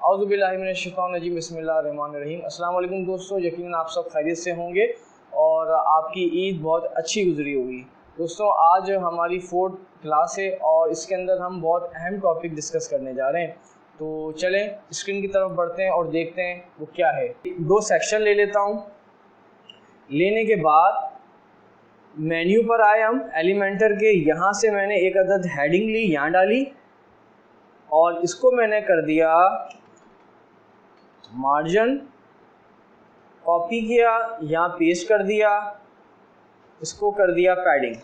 औज़ुबिल्लाहिमिनश्शैतानिर्रजीम बिस्मिल्लाहिर्रहमानिर्रहीम। अस्सलाम वालेकुम दोस्तों, यकीनन आप सब खैरियत से होंगे और आपकी ईद बहुत अच्छी गुजरी होगी। दोस्तों आज हमारी 4th क्लास है और इसके अंदर हम बहुत अहम टॉपिक डिस्कस करने जा रहे हैं। तो चलें स्क्रीन की तरफ बढ़ते हैं और देखते हैं वो क्या है। 2 सेक्शन ले लेता हूँ। लेने के बाद मेन्यू पर आए हम एलिमेंटर के, यहाँ से मैंने एक अदद हेडिंग ली, यहाँ डाली और इसको मैंने कर दिया मार्जिन, कॉपी किया, यहाँ पेस्ट कर दिया, इसको कर दिया पैडिंग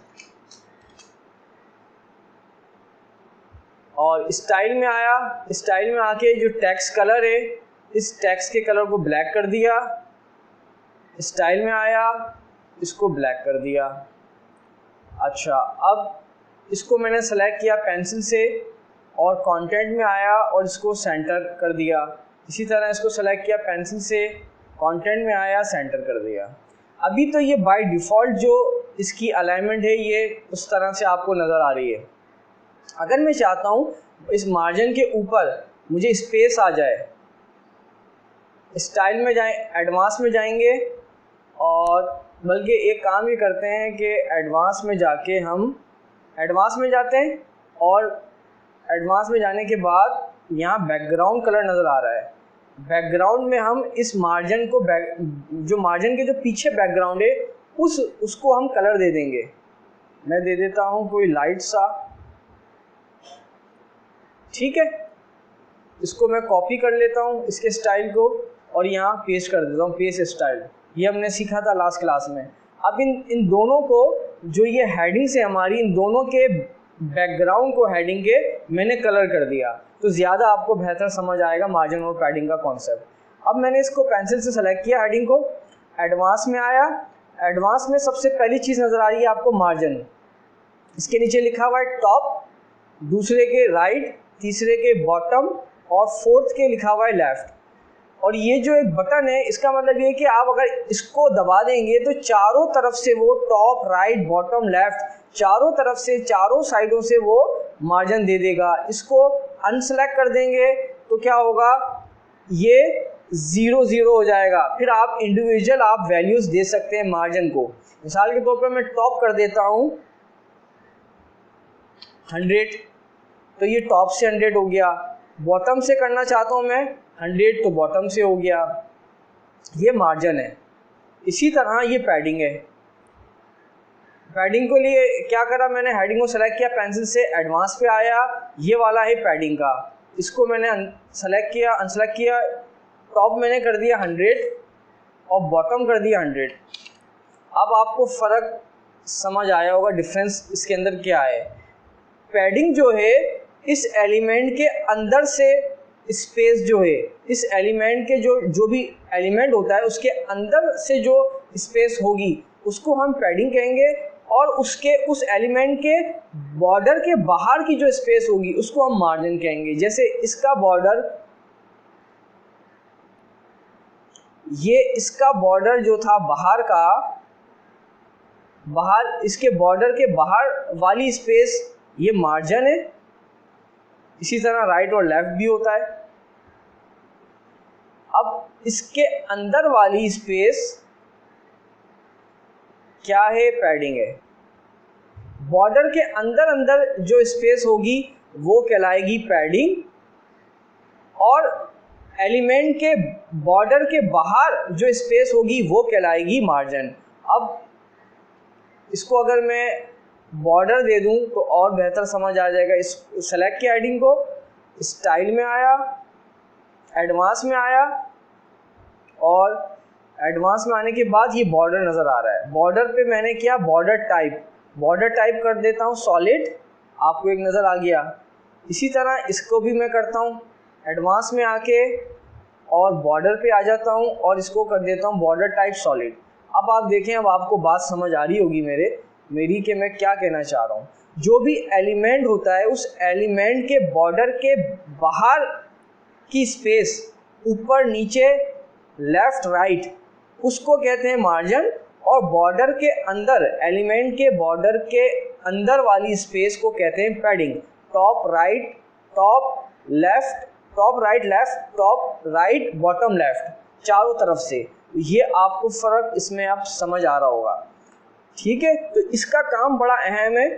और स्टाइल में आया। स्टाइल में आके जो टेक्स्ट कलर है इस टेक्स्ट के कलर को ब्लैक कर दिया। स्टाइल में आया, इसको ब्लैक कर दिया। अच्छा, अब इसको मैंने सेलेक्ट किया पेंसिल से और कंटेंट में आया और इसको सेंटर कर दिया। इसी तरह इसको सेलेक्ट किया पेंसिल से, कंटेंट में आया, सेंटर कर दिया। अभी तो ये बाय डिफ़ॉल्ट जो इसकी अलाइनमेंट है ये उस तरह से आपको नज़र आ रही है। अगर मैं चाहता हूँ इस मार्जिन के ऊपर मुझे स्पेस आ जाए, स्टाइल में जाएं, एडवांस में जाएंगे और बल्कि एक काम ये करते हैं कि एडवांस में जाके हम एडवांस में जाते हैं और एडवांस में जाने के बाद यहाँ बैकग्राउंड कलर नज़र आ रहा है। बैकग्राउंड में हम इस मार्जिन को जो मार्जिन के जो पीछे बैकग्राउंड है उसको हम कलर दे देंगे। मैं दे देता हूँ कोई लाइट सा, ठीक है। इसको मैं कॉपी कर लेता हूँ इसके स्टाइल को और यहाँ पेस्ट कर देता हूँ, पेस्ट स्टाइल। ये हमने सीखा था लास्ट क्लास में। अब इन दोनों को जो ये हेडिंग्स है हमारी, इन दोनों के बैकग्राउंड को हेडिंग के मैंने कलर कर दिया तो ज़्यादा आपको बेहतर समझ आएगा मार्जिन और पैडिंग का कॉन्सेप्ट। अब मैंने इसको पेंसिल से सेलेक्ट किया हेडिंग को, एडवांस में आया। एडवांस में सबसे पहली चीज़ नज़र आ रही है आपको मार्जिन। इसके नीचे लिखा हुआ है टॉप, दूसरे के राइट, तीसरे के बॉटम और फोर्थ के लिखा हुआ है लेफ़्ट। और ये जो एक बटन है इसका मतलब ये है कि आप अगर इसको दबा देंगे तो चारों तरफ से वो टॉप, राइट, बॉटम, लेफ़्ट, चारों तरफ से, चारों साइडों से वो मार्जिन दे देगा। इसको अनसेलेक्ट कर देंगे तो क्या होगा, ये 0 0 हो जाएगा। फिर आप इंडिविजुअल आप वैल्यूज़ दे सकते हैं मार्जिन को। मिसाल के तौर पर मैं टॉप कर देता हूँ 100, तो ये टॉप से 100 हो गया। बॉटम से करना चाहता हूँ मैं 100, तो बॉटम से हो गया। ये मार्जिन है। इसी तरह ये पैडिंग है। पैडिंग के लिए क्या करा मैंने, हेडिंग को सेलेक्ट किया पेंसिल से, एडवांस पे आया, ये वाला है पैडिंग का। इसको मैंने सेलेक्ट किया, अनसेलेक्ट किया, टॉप मैंने कर दिया 100 और बॉटम कर दिया 100। अब आपको फ़र्क समझ आया होगा, डिफरेंस इसके अंदर क्या है। पैडिंग जो है इस एलिमेंट के अंदर से स्पेस जो है, इस एलिमेंट के जो भी एलिमेंट होता है उसके अंदर से जो स्पेस होगी उसको हम पैडिंग कहेंगे और उस एलिमेंट के बॉर्डर के बाहर की जो स्पेस होगी उसको हम मार्जिन कहेंगे। जैसे इसका बॉर्डर, ये इसका बॉर्डर जो था बाहर का, बाहर इसके बॉर्डर के बाहर वाली स्पेस ये मार्जिन है। इसी तरह राइट और लेफ्ट भी होता है। अब इसके अंदर वाली स्पेस क्या है, पैडिंग है। बॉर्डर के अंदर जो स्पेस होगी वो कहलाएगी पैडिंग और एलिमेंट के बॉर्डर के बाहर जो स्पेस होगी वो कहलाएगी मार्जिन। अब इसको अगर मैं बॉर्डर दे दूं तो और बेहतर समझ आ जाएगा। इस सेलेक्ट किया हेडिंग को, स्टाइल में आया, एडवांस में आया और एडवांस में आने के बाद ये बॉर्डर नज़र आ रहा है। बॉर्डर पे मैंने किया बॉर्डर टाइप कर देता हूँ सॉलिड, आपको एक नज़र आ गया। इसी तरह इसको भी मैं करता हूँ, एडवांस में आके और बॉर्डर पे आ जाता हूँ और इसको कर देता हूँ बॉर्डर टाइप सॉलिड। अब आप देखें, अब आपको बात समझ आ रही होगी मेरी कि मैं क्या कहना चाह रहा हूँ। जो भी एलिमेंट होता है उस एलिमेंट के बॉर्डर के बाहर की स्पेस, ऊपर नीचे, लेफ़्ट राइट, उसको कहते हैं मार्जिन। और बॉर्डर के अंदर, एलिमेंट के बॉर्डर के अंदर वाली स्पेस को कहते हैं padding. Top right, top left, top right left, top right bottom left, चारों तरफ से। ये आपको फ़र्क इसमें आप समझ आ रहा होगा, ठीक है। तो इसका काम बड़ा अहम है।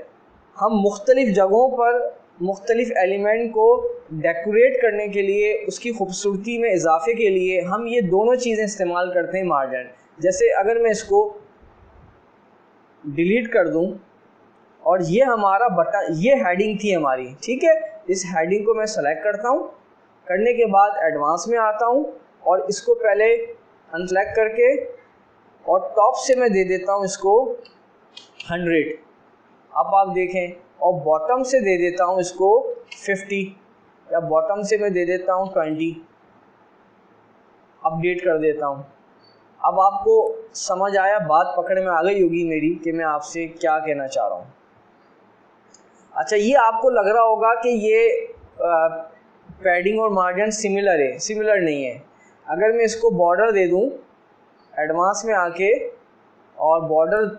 हम मुख्तलिफ़ जगहों पर मुख्तलिफ़ एलिमेंट को डेकोरेट करने के लिए, उसकी खूबसूरती में इजाफे के लिए हम ये दोनों चीज़ें इस्तेमाल करते हैं मार्जिन। जैसे अगर मैं इसको डिलीट कर दूं और ये हमारा बटन, ये हेडिंग थी हमारी, ठीक है। इस हेडिंग को मैं सेलेक्ट करता हूँ, करने के बाद एडवांस में आता हूँ और इसको पहले अनसेलेक्ट करके और टॉप से मैं दे देता हूँ इसको 100। अब आप देखें, और बॉटम से दे देता हूँ इसको 50 या बॉटम से मैं दे देता हूँ 20। अपडेट कर देता हूँ। अब आपको समझ आया, बात पकड़ में आ गई होगी मेरी कि मैं आपसे क्या कहना चाह रहा हूँ। अच्छा, ये आपको लग रहा होगा कि ये पैडिंग और मार्जिन सिमिलर है, सिमिलर नहीं है। अगर मैं इसको बॉर्डर दे दूँ एडवांस में आके और बॉर्डर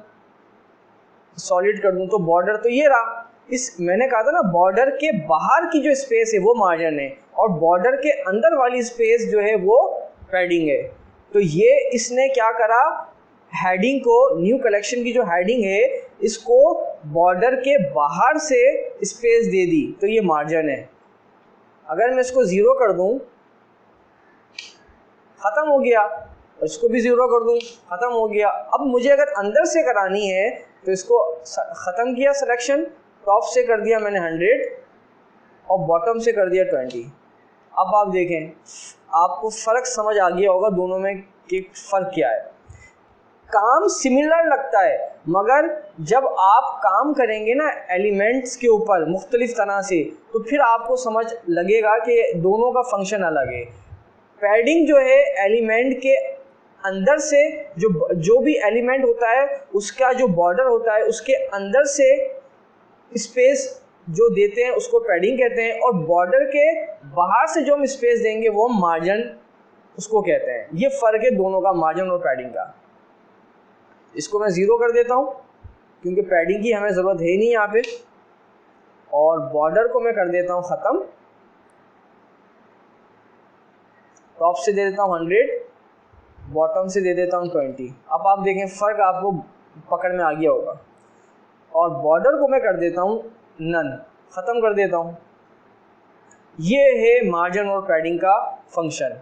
सॉलिड कर दूँ तो बॉर्डर तो ये रहा। इस मैंने कहा था ना, बॉर्डर के बाहर की जो स्पेस है वो मार्जिन है और बॉर्डर के अंदर वाली स्पेस जो है वो पैडिंग है। तो ये इसने क्या करा, हेडिंग को, न्यू कलेक्शन की जो हेडिंग है इसको बॉर्डर के बाहर से स्पेस दे दी, तो ये मार्जिन है। अगर मैं इसको 0 कर दूं, ख़त्म हो गया, और इसको भी 0 कर दूं, ख़त्म हो गया। अब मुझे अगर अंदर से करानी है तो इसको ख़त्म किया सिलेक्शन, टॉप से कर दिया मैंने 100 और बॉटम से कर दिया 20। अब आप देखें, आपको फ़र्क समझ आ गया होगा दोनों में कि फ़र्क क्या है। काम सिमिलर लगता है, मगर जब आप काम करेंगे ना एलिमेंट्स के ऊपर मुख्तलिफ तरह से, तो फिर आपको समझ लगेगा कि दोनों का फंक्शन अलग है। पैडिंग जो है एलिमेंट के अंदर से, जो भी एलिमेंट होता है उसका जो बॉर्डर होता है उसके अंदर से स्पेस जो देते हैं उसको पैडिंग कहते हैं, और बॉर्डर के बाहर से जो हम स्पेस देंगे वो हम मार्जिन उसको कहते हैं। ये फ़र्क है दोनों का, मार्जिन और पैडिंग का। इसको मैं 0 कर देता हूँ क्योंकि पैडिंग की हमें ज़रूरत है नहीं यहाँ पे, और बॉर्डर को मैं कर देता हूँ ख़त्म, टॉप से दे देता हूँ 100, बॉटम से दे देता हूँ 20। अब आप देखें फ़र्क आपको पकड़ में आ गया होगा। और बॉर्डर को मैं कर देता हूँ नन, ख़त्म कर देता हूँ। ये है मार्जिन और पैडिंग का फंक्शन।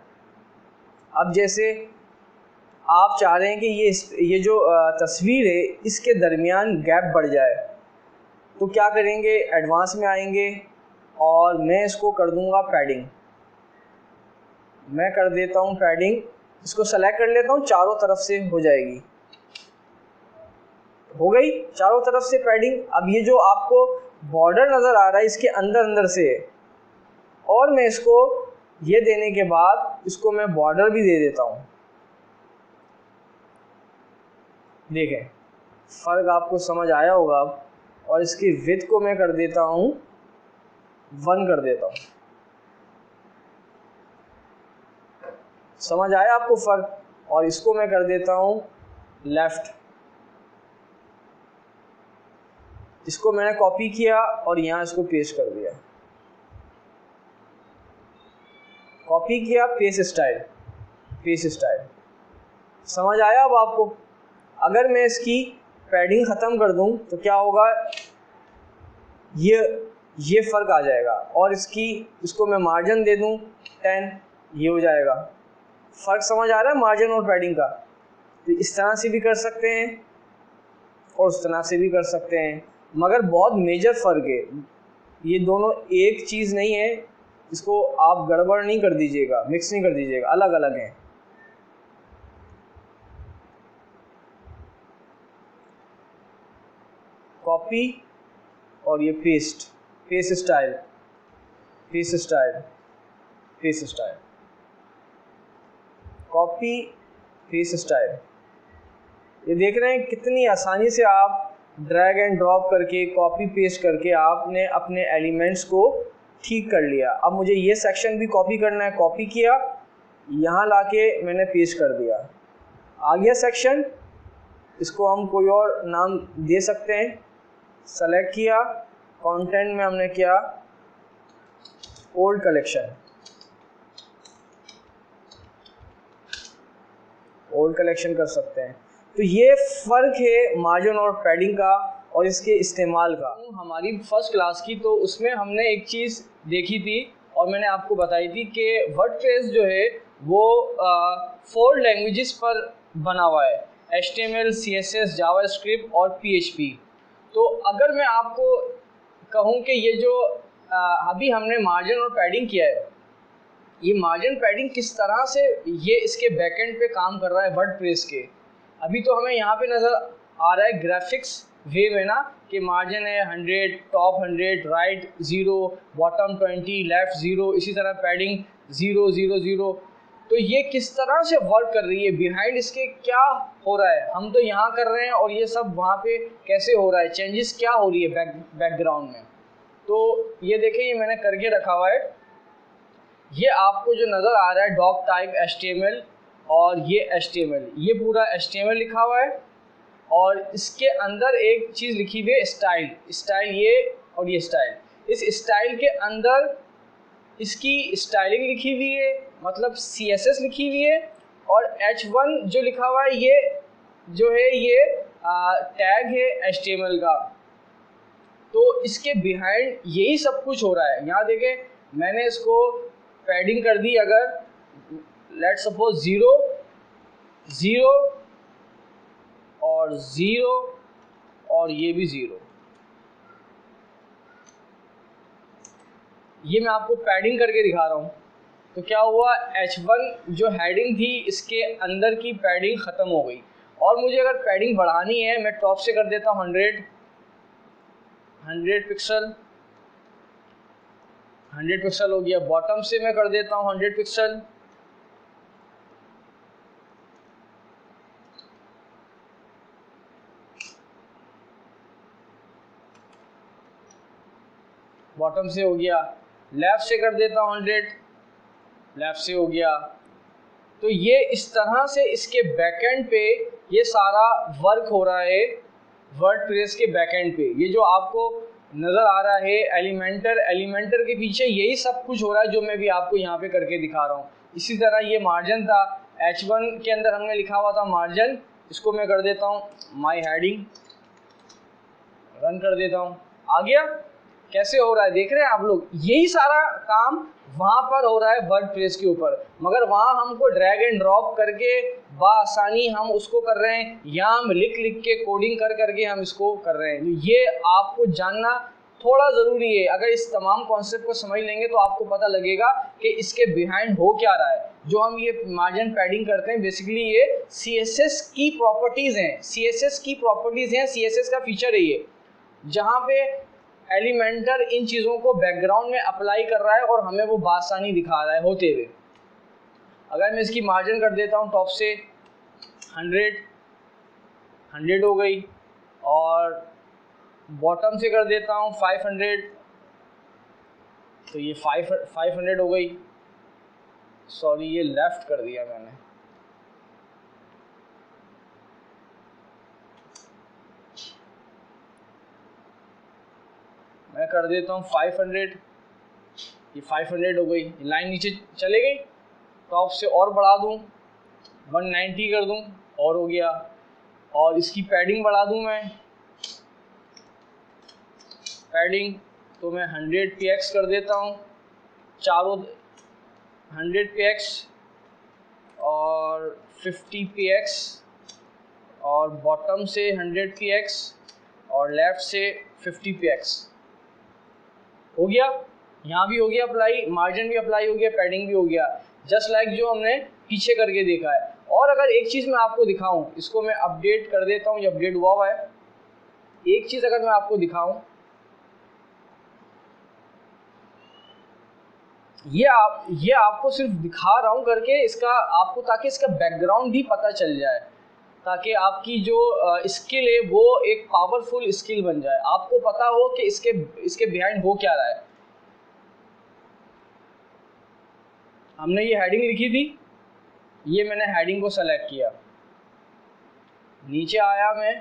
अब जैसे आप चाह रहे हैं कि ये जो तस्वीर है इसके दरमियान गैप बढ़ जाए, तो क्या करेंगे, एडवांस में आएंगे और मैं इसको कर दूंगा पैडिंग। मैं कर देता हूँ पैडिंग, इसको सेलेक्ट कर लेता हूँ, चारों तरफ से हो जाएगी, हो गई चारों तरफ से पैडिंग। अब ये जो आपको बॉर्डर नज़र आ रहा है इसके अंदर से है, और मैं इसको ये देने के बाद इसको मैं बॉर्डर भी दे देता हूँ। देखें फ़र्क आपको समझ आया होगा अब। और इसकी विड्थ को मैं कर देता हूँ 1 कर देता हूँ। समझ आया आपको फ़र्क। और इसको मैं कर देता हूँ लेफ़्ट। इसको मैंने कॉपी किया और यहाँ इसको पेस्ट कर दिया, कॉपी किया, पेस्ट स्टाइल, पेस्ट स्टाइल। समझ आया अब आपको। अगर मैं इसकी पैडिंग ख़त्म कर दूं तो क्या होगा, ये फ़र्क आ जाएगा। और इसको मैं मार्जिन दे दूं 10, ये हो जाएगा। फ़र्क समझ आ रहा है मार्जिन और पैडिंग का। तो इस तरह से भी कर सकते हैं और उस तरह से भी कर सकते हैं, मगर बहुत मेजर फ़र्क है। ये दोनों एक चीज़ नहीं है, इसको आप गड़बड़ नहीं कर दीजिएगा, मिक्स नहीं कर दीजिएगा, अलग अलग हैं। कॉपी और ये paste, paste style, paste style, paste style, copy, paste style. ये देख रहे हैं कितनी आसानी से आप ड्रैग एंड ड्रॉप करके, कॉपी पेस्ट करके आपने अपने एलिमेंट्स को ठीक कर लिया। अब मुझे ये सेक्शन भी कॉपी करना है, कॉपी किया, यहाँ लाके मैंने पेस्ट कर दिया, आ गया सेक्शन। इसको हम कोई और नाम दे सकते हैं। सेलेक्ट किया, कंटेंट में हमने किया ओल्ड कलेक्शन, ओल्ड कलेक्शन कर सकते हैं। तो ये फ़र्क है मार्जिन और पैडिंग का और इसके इस्तेमाल का। हमारी फर्स्ट क्लास की तो उसमें हमने एक चीज़ देखी थी और मैंने आपको बताई थी कि वर्डप्रेस जो है वो 4 लैंग्वेजेस पर बना हुआ है, HTML, CSS, जावास्क्रिप्ट और PHP। तो अगर मैं आपको कहूँ कि ये जो अभी हमने मार्जिन और पैडिंग किया है, ये मार्जिन पैडिंग किस तरह से ये इसके बैकएंड पे काम कर रहा है वर्डप्रेस के, अभी तो हमें यहाँ पे नज़र आ रहा है ग्राफिक्स वे में ना कि मार्जिन है 100, टॉप 100, राइट 0, बॉटम 20, लेफ्ट 0, इसी तरह पैडिंग 0 0 0। तो ये किस तरह से वर्क कर रही है, बिहाइंड इसके क्या हो रहा है, हम तो यहाँ कर रहे हैं और ये सब वहाँ पे कैसे हो रहा है, चेंजेस क्या हो रही है बैकग्राउंड में। तो ये देखिए, ये मैंने करके रखा हुआ है। ये आपको जो नज़र आ रहा है डॉक टाइप HTML और ये HTML, ये पूरा HTML लिखा हुआ है और इसके अंदर एक चीज़ लिखी हुई है स्टाइल ये और ये स्टाइल। इस स्टाइल के अंदर इसकी स्टाइलिंग लिखी हुई है, मतलब CSS लिखी हुई है, और H1 जो लिखा हुआ है ये जो है ये टैग है HTML का। तो इसके बिहाइंड यही सब कुछ हो रहा है। यहाँ देखें, मैंने इसको पैडिंग कर दी, अगर लेट्स सपोज 0 0 और 0 और ये भी 0, ये मैं आपको पैडिंग करके दिखा रहा हूँ। तो क्या हुआ, H1 जो हेडिंग थी इसके अंदर की पैडिंग ख़त्म हो गई। और मुझे अगर पैडिंग बढ़ानी है, मैं टॉप से कर देता हूँ 100 पिक्सल, 100 पिक्सल हो गया। बॉटम से मैं कर देता हूँ 100 पिक्सल, बॉटम से हो गया। लेफ़्ट से कर देता हूँ 100, लेफ़्ट से हो गया। तो ये इस तरह से इसके बैकएंड पे ये सारा वर्क हो रहा है वर्डप्रेस के बैकएंड पे। ये जो आपको नज़र आ रहा है एलिमेंटर के पीछे यही सब कुछ हो रहा है जो मैं भी आपको यहाँ पे करके दिखा रहा हूँ। इसी तरह ये मार्जिन था, H1 के अंदर हमने लिखा हुआ था मार्जिन, इसको मैं कर देता हूँ माई हेडिंग, रन कर देता हूँ। आ गया, कैसे हो रहा है देख रहे हैं आप लोग। यही सारा काम वहाँ पर हो रहा है वर्डप्रेस के ऊपर, मगर वहाँ हमको ड्रैग एंड ड्रॉप करके बआसानी हम उसको कर रहे हैं, या हम लिख के कोडिंग करके हम इसको कर रहे हैं। तो ये आपको जानना थोड़ा ज़रूरी है। अगर इस तमाम कॉन्सेप्ट को समझ लेंगे तो आपको पता लगेगा कि इसके बिहाइंड हो क्या रहा है। जो हम ये मार्जिन पैडिंग करते हैं बेसिकली ये CSS की प्रॉपर्टीज़ हैं, CSS का फीचर है ये, जहाँ पे एलिमेंटर इन चीज़ों को बैकग्राउंड में अप्लाई कर रहा है और हमें वो बासानी दिखा रहा है होते हुए। अगर मैं इसकी मार्जिन कर देता हूँ टॉप से 100 हो गई, और बॉटम से कर देता हूँ 500, तो ये 500 हो गई। सॉरी, ये लेफ्ट कर दिया मैंने, मैं कर देता हूँ 500, ये 500 हो गई। लाइन नीचे चले गई, टॉप से और बढ़ा दूँ 190 कर दूँ और हो गया। और इसकी पैडिंग बढ़ा दूँ मैं, पैडिंग तो मैं 100 px कर देता हूँ, चारों 100 px और 50 px, और बॉटम से 100 px और लेफ़्ट से 50 px हो गया। यहाँ भी हो गया अप्लाई, मार्जिन भी अप्लाई हो गया, पैडिंग भी हो गया, जस्ट लाइक जो हमने पीछे करके देखा है। और अगर एक चीज़ मैं आपको दिखाऊं, इसको मैं अपडेट कर देता हूँ, ये अपडेट हुआ है। एक चीज़ अगर मैं आपको दिखाऊं, ये आपको सिर्फ दिखा रहा हूँ करके इसका आपको, ताकि इसका बैकग्राउंड भी पता चल जाए, ताकि आपकी जो स्किल है वो एक पावरफुल स्किल बन जाए, आपको पता हो कि इसके बिहाइंड हो क्या रहा है। हमने ये हेडिंग लिखी थी, ये मैंने हेडिंग को सेलेक्ट किया, नीचे आया मैं,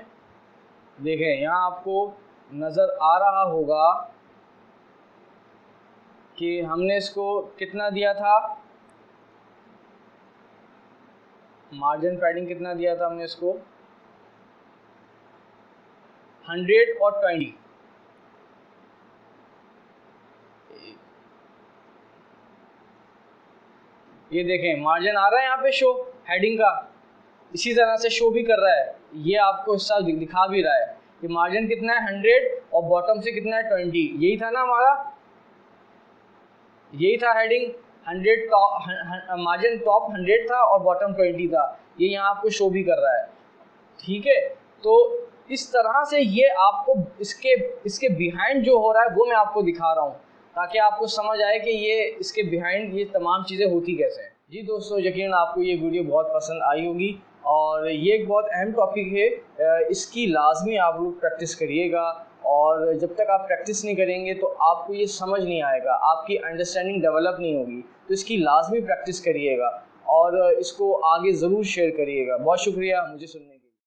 देखें यहाँ आपको नज़र आ रहा होगा कि हमने इसको कितना दिया था, मार्जिन पैडिंग कितना दिया था हमने इसको 100 और 20। ये देखें मार्जिन आ रहा है यहाँ पे शो हेडिंग का, इसी तरह से शो भी कर रहा है, ये आपको हिस्सा दिखा भी रहा है कि मार्जिन कितना है 100 और बॉटम से कितना है 20। यही था ना हमारा, यही था हेडिंग 100, मार्जिन टॉप 100 था और बॉटम 20 था, ये यहाँ आपको शो भी कर रहा है। ठीक है, तो इस तरह से ये आपको इसके बिहाइंड जो हो रहा है वो मैं आपको दिखा रहा हूँ, ताकि आपको समझ आए कि ये इसके बिहाइंड ये तमाम चीज़ें होती कैसे हैं। जी दोस्तों, यकीन आपको ये वीडियो बहुत पसंद आई होगी और ये एक बहुत अहम टॉपिक है, इसकी लाजमी आप लोग प्रैक्टिस करिएगा, और जब तक आप प्रैक्टिस नहीं करेंगे तो आपको ये समझ नहीं आएगा, आपकी अंडरस्टैंडिंग डेवलप नहीं होगी। तो इसकी लाजमी प्रैक्टिस करिएगा और इसको आगे ज़रूर शेयर करिएगा। बहुत शुक्रिया मुझे सुनने